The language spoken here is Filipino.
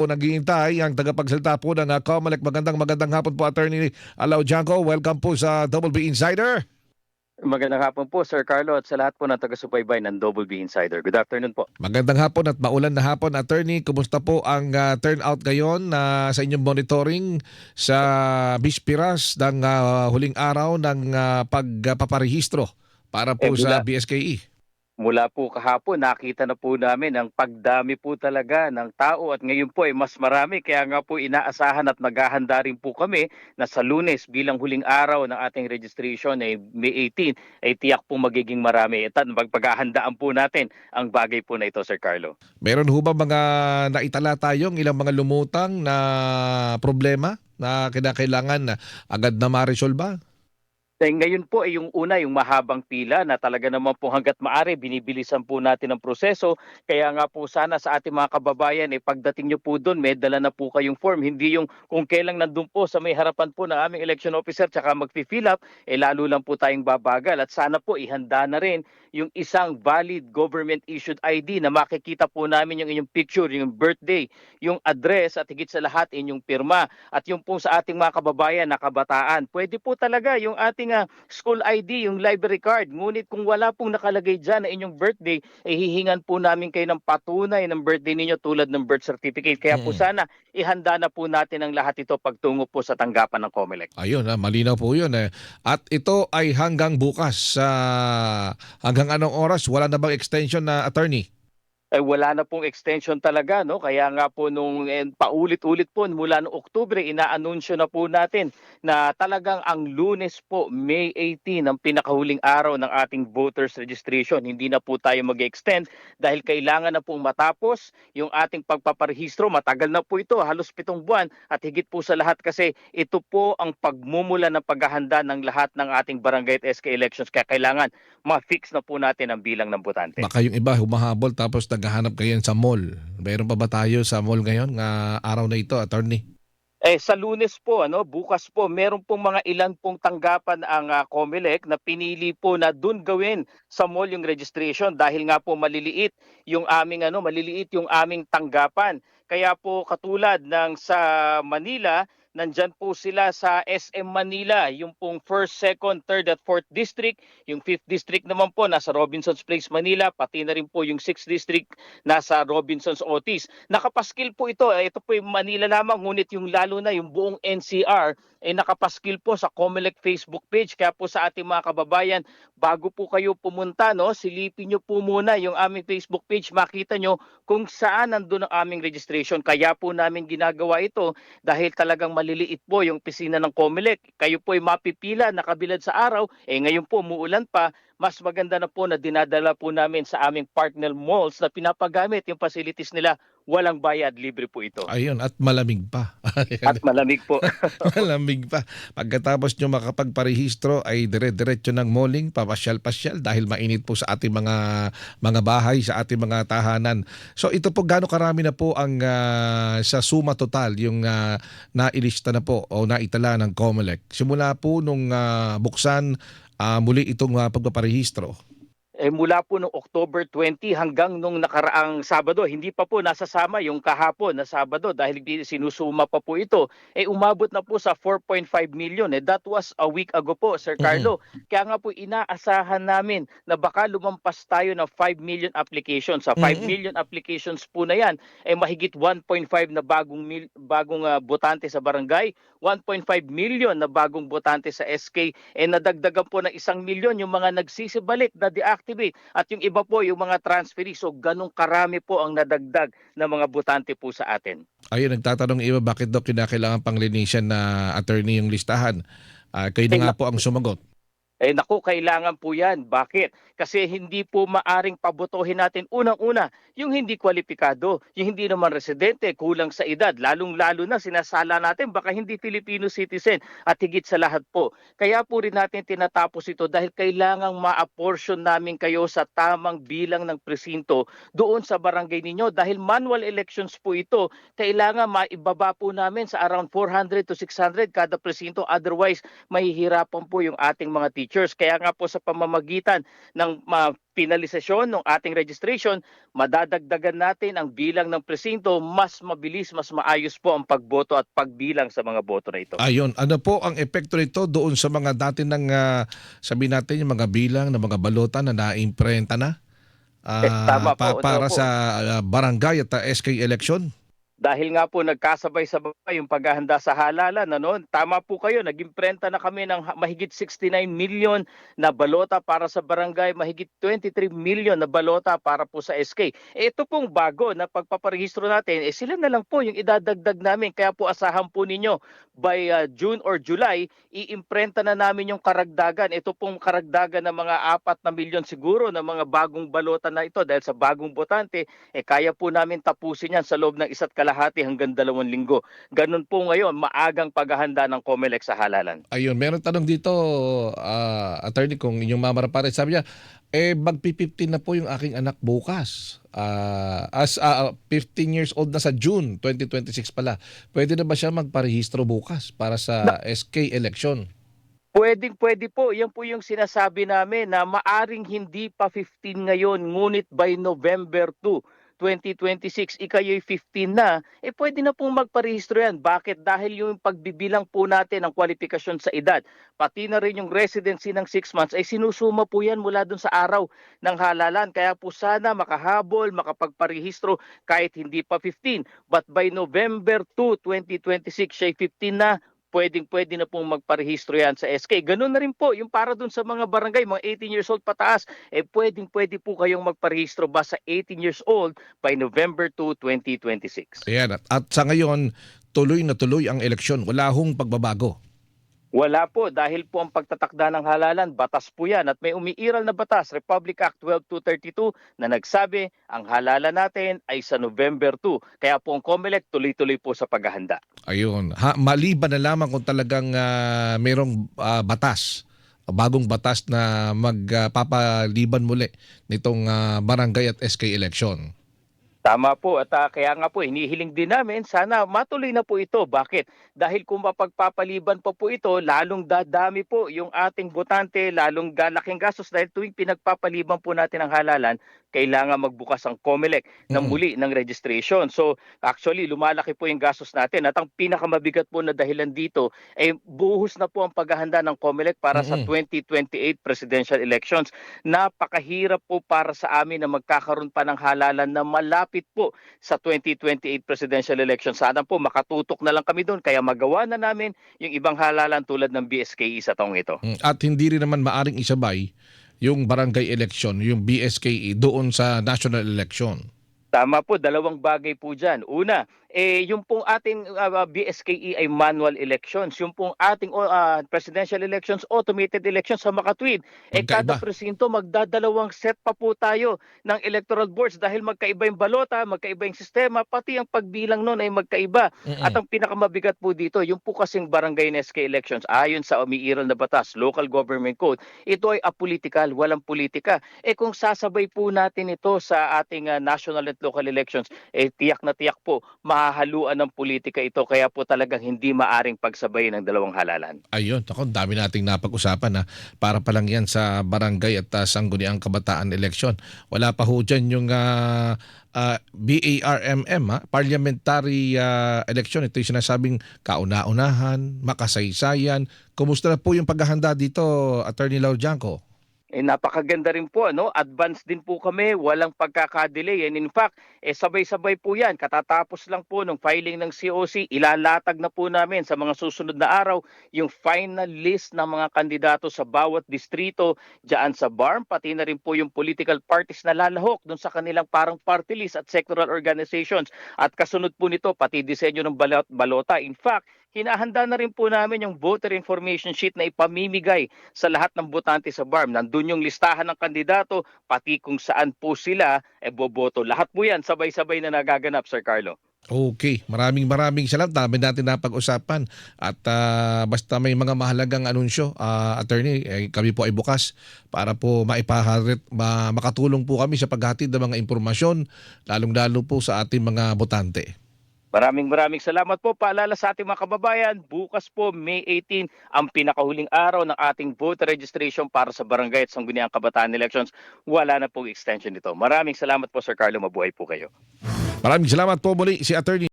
po naghihintay ang tagapagsalita po ng COMELEC. Magandang hapon po, Attorney Alao Janco. Welcome po sa Double B Insider. Magandang hapon po, Sir Carlo, at sa lahat po ng taga-subaybay ng Double B Insider. Good afternoon po. Magandang hapon at maulan na hapon, Attorney. Kumusta po ang turnout ngayon sa inyong monitoring sa bispiras ng huling araw ng pagpaparehistro para po sa BSKE? Mula po kahapon, nakita na po namin ang pagdami po talaga ng tao at ngayon po ay mas marami. Kaya nga po inaasahan at maghahanda rin po kami na sa Lunes bilang huling araw ng ating registration ay May 18 ay tiyak po magiging marami. At paghahandaan po natin ang bagay po na ito, Sir Carlo. Meron ho ba mga naitala tayong ilang mga lumutang na problema na kinakailangan na agad na ma-resolve? Ngayon po ay yung una, yung mahabang pila na talaga naman po hangga't maaari binibilisan po natin ang proseso. Kaya nga po sana sa ating mga kababayan, pagdating nyo po doon, may dala na po kayong form. Hindi yung kung kailang nandun po sa may harapan po ng aming election officer tsaka mag-fill up, lalo lang po tayong babagal. At sana po ihanda na rin yung isang valid government issued ID na makikita po namin yung inyong picture, yung birthday, yung address at higit sa lahat inyong pirma. At yung po sa ating mga kababayan na kabataan, pwede po talaga yung ating school ID, yung library card. Ngunit kung wala pong nakalagay dyan na inyong birthday, hihingan po namin kayo ng patunay ng birthday ninyo tulad ng birth certificate. Kaya po sana ihanda na po natin ang lahat ito pagtungo po sa tanggapan ng COMELEC. Ayun, malinaw po yun. At ito ay hanggang bukas. Hanggang anong oras? Wala na bang extension na, Attorney? Wala na pong extension talaga, no? Kaya nga po nung paulit-ulit po mula noong Oktubre, inaanunsyo na po natin na talagang ang Lunes po, May 18, ang pinakahuling araw ng ating voters registration. Hindi na po tayo mag-extend dahil kailangan na pong matapos yung ating pagpaparehistro. Matagal na po ito, halos 7 buwan, at higit po sa lahat kasi ito po ang pagmumula ng paghahanda ng lahat ng ating barangay at SK elections. Kaya kailangan ma-fix na po natin ang bilang ng botante. Baka yung iba humahabol tapos naghahanap kayo sa mall. Mayroon pa ba tayo sa mall ngayon nga araw na ito, Attorney? Sa Lunes po, bukas po, meron pong mga ilan pong tanggapan ang COMELEC na pinili po na dun gawin sa mall yung registration dahil nga po maliliit yung aming tanggapan. Kaya po katulad ng sa Manila, nandyan po sila sa SM Manila, yung pong 1st, 2nd, 3rd at 4th district. Yung 5th district naman po nasa Robinsons Place, Manila, pati na rin po yung 6th district nasa Robinsons Otis. Nakapaskil po ito, ito po yung Manila lamang, ngunit yung lalo na yung buong NCR nakapaskil po sa COMELEC Facebook page. Kaya po sa ating mga kababayan, bago po kayo pumunta, silipin nyo po muna yung aming Facebook page, makita nyo kung saan nandun ang aming registration. Kaya po namin ginagawa ito dahil talagang maliliit po yung opisina ng COMELEC. Kayo po ay mapipila, nakabilad sa araw, ngayon po umuulan pa, mas maganda na po na dinadala po namin sa aming partner malls na pinapagamit yung facilities nila. Walang bayad, libre po ito. Ayun, at malamig pa. At malamig po. Malamig pa. Pagkatapos nyo makapagparehistro ay dire-diretso ng malling, papasyal-pasyal dahil mainit po sa ating mga bahay, sa ating mga tahanan. So ito po, gaano karami na po ang sa suma total yung nailista na po o naitala ng COMELEC? Simula po nung buksan muli itong pagpaparehistro. Mula po noong October 20 hanggang nung nakaraang Sabado, hindi pa po nasasama yung kahapon na Sabado dahil sinusuma pa po ito, umabot na po sa 4.5 million. That was a week ago po, Sir Carlo. Kaya nga po inaasahan namin na baka lumampas tayo ng 5 million applications. Sa 5 million applications po na yan, mahigit 1.5 na bagong botante sa barangay, 1.5 million na bagong botante sa SK, nadagdagan po ng 1 million yung mga nagsisibalik na deactivate. At yung iba po, yung mga transferee. So ganong karami po ang nadagdag na mga botante po sa atin. Ayun, nagtatanong iba, bakit daw kinakailangan pang linisan na, Attorney, yung listahan? Kayo na nga po ang sumagot. Naku, kailangan po yan. Bakit? Kasi hindi po maaring pabotohin natin unang-una yung hindi kwalipikado, yung hindi naman residente, kulang sa edad, lalong-lalo na sinasala natin baka hindi Filipino citizen at higit sa lahat po. Kaya po rin natin tinatapos ito dahil kailangang ma-apportion namin kayo sa tamang bilang ng presinto doon sa barangay ninyo dahil manual elections po ito. Kailangan maibaba po namin sa around 400 to 600 kada presinto, otherwise mahihirapan po yung ating mga teachers signatures. Kaya nga po sa pamamagitan ng finalisasyon ng ating registration, madadagdagan natin ang bilang ng presinto, mas mabilis, mas maayos po ang pagboto at pagbilang sa mga boto na ito. Ayun, ano po ang epekto nito doon sa mga dati ng sabihin natin yung mga bilang ng mga balota na naimprenta na Tama po, para opo. sa barangay at SK election? Dahil nga po nagkasabay-sabay yung paghahanda sa halalan, ano? Tama po kayo, nag-imprenta na kami ng mahigit 69 million na balota para sa barangay, mahigit 23 million na balota para po sa SK. Ito pong bago na pagpaparehistro natin, sila na lang po yung idadagdag namin. Kaya po asahan po ninyo by June or July, iimprenta na namin yung karagdagan. Ito pong karagdagan ng mga 4 na milyon siguro na mga bagong balota na ito dahil sa bagong botante, kaya po namin tapusin yan sa loob ng 1.5 hanggang 2 linggo. Ganun po ngayon, maagang paghahanda ng COMELEC sa halalan. Ayun, meron tanong dito, attorney, kung inyong mamarapares. Sabi niya, magpi-15 na po yung aking anak bukas. 15 years old na sa June 2026 pala. Pwede na ba siya magparehistro bukas para sa SK election? Pwedeng-pwede po. Yan po yung sinasabi namin na maaring hindi pa 15 ngayon, ngunit by November 2, 2026, ikayo'y 15 na, pwede na pong magparehistro yan. Bakit? Dahil yung pagbibilang po natin ng kwalifikasyon sa edad, pati na rin yung residency ng 6 months, ay sinusuma po yan mula dun sa araw ng halalan. Kaya po sana makahabol, makapagparehistro kahit hindi pa 15. But by November 2, 2026, siya'y 15 na, pwedeng-pwede na pong magparehistro yan sa SK. Ganun na rin po, yung para dun sa mga barangay, mga 18 years old pataas, pwedeng-pwede po kayong magparehistro basta 18 years old by November 2, 2026. Ayan, at sa ngayon, tuloy na tuloy ang eleksyon. Wala hong pagbabago. Wala po, dahil po ang pagtatakda ng halalan, batas po yan. At may umiiral na batas, Republic Act 12232, na nagsabi ang halalan natin ay sa November 2. Kaya po ang COMELEC tuloy-tuloy po sa paghahanda. Ayun, maliban na lamang kung talagang merong batas, bagong batas na magpapaliban muli nitong barangay at SK election. Tama po at kaya nga po hinihiling din namin sana matuloy na po ito. Bakit? Dahil kung mapagpapaliban pa po ito, lalong dadami po yung ating botante, lalong laking gastos dahil tuwing pinagpapaliban po natin ang halalan, kailangan magbukas ang COMELEC ng Mm-mm. muli ng registration. So actually lumalaki po yung gastos natin at ang pinakamabigat po na dahilan dito ay buhos na po ang paghahanda ng COMELEC para sa Mm-mm. 2028 presidential elections. Napakahirap po para sa amin na magkakaroon pa ng halalan na malapit po sa 2028 presidential election. Sana po makatutok na lang kami doon kaya magawa na namin yung ibang halalan tulad ng BSKE sa taong ito. At hindi rin naman maaring isabay yung barangay election, yung BSKE doon sa national election. Tama po, dalawang bagay po dyan. Una, yung pong ating BSKE ay manual elections. Yung pong ating presidential elections, automated elections sa makatwid. Kada Magkaiba. presinto, magdadalawang set pa po tayo ng electoral boards dahil magkaiba yung balota, magkaiba yung sistema, pati ang pagbilang nun ay magkaiba. At Mm-mm. ang pinakamabigat po dito, yung po kasing barangay and SK elections, ayon sa umiiral na batas, Local Government Code, ito ay apolitical, walang politika. Kung sasabay po natin ito sa ating national at local elections, tiyak na tiyak po, mahahaluan ng politika ito. Kaya po talagang hindi maaring pagsabay ng dalawang halalan. Ayun, ako, dami nating napag-usapan para pa lang yan sa barangay at sangguniang kabataan election. Wala pa ho dyan yung BARMM, parliamentary election. Ito yung sinasabing kauna-unahan, makasaysayan. Kumusta na po yung paghahanda dito, Attorney Laudianco? Napakaganda rin po, ano? Advance din po kami, walang pagkakadelay. And in fact, sabay-sabay po yan. Katatapos lang po ng filing ng COC, ilalatag na po namin sa mga susunod na araw yung final list ng mga kandidato sa bawat distrito dyan sa BARM, pati na rin po yung political parties na lalahok dun sa kanilang parang party list at sectoral organizations. At kasunod po nito, pati disenyo ng balota. In fact, hinahanda na rin po namin yung voter information sheet na ipamimigay sa lahat ng botante sa BARM. Nandun yung listahan ng kandidato, pati kung saan po sila boboto. Lahat po yan sabay-sabay na nagaganap, Sir Carlo. Okay, maraming salamat. Dami natin napag-usapan at basta may mga mahalagang anunsyo, attorney, kami po ay bukas para po makatulong po kami sa paghatid ng mga impormasyon, lalong-lalo po sa ating mga botante. Maraming salamat po. Paalala sa ating mga kababayan, bukas po May 18 ang pinakahuling araw ng ating voter registration para sa Barangay at Sangguniang Kabataan Elections. Wala na pong extension nito. Maraming salamat po Sir Carlo, mabuhay po kayo. Maraming salamat po muli si Attorney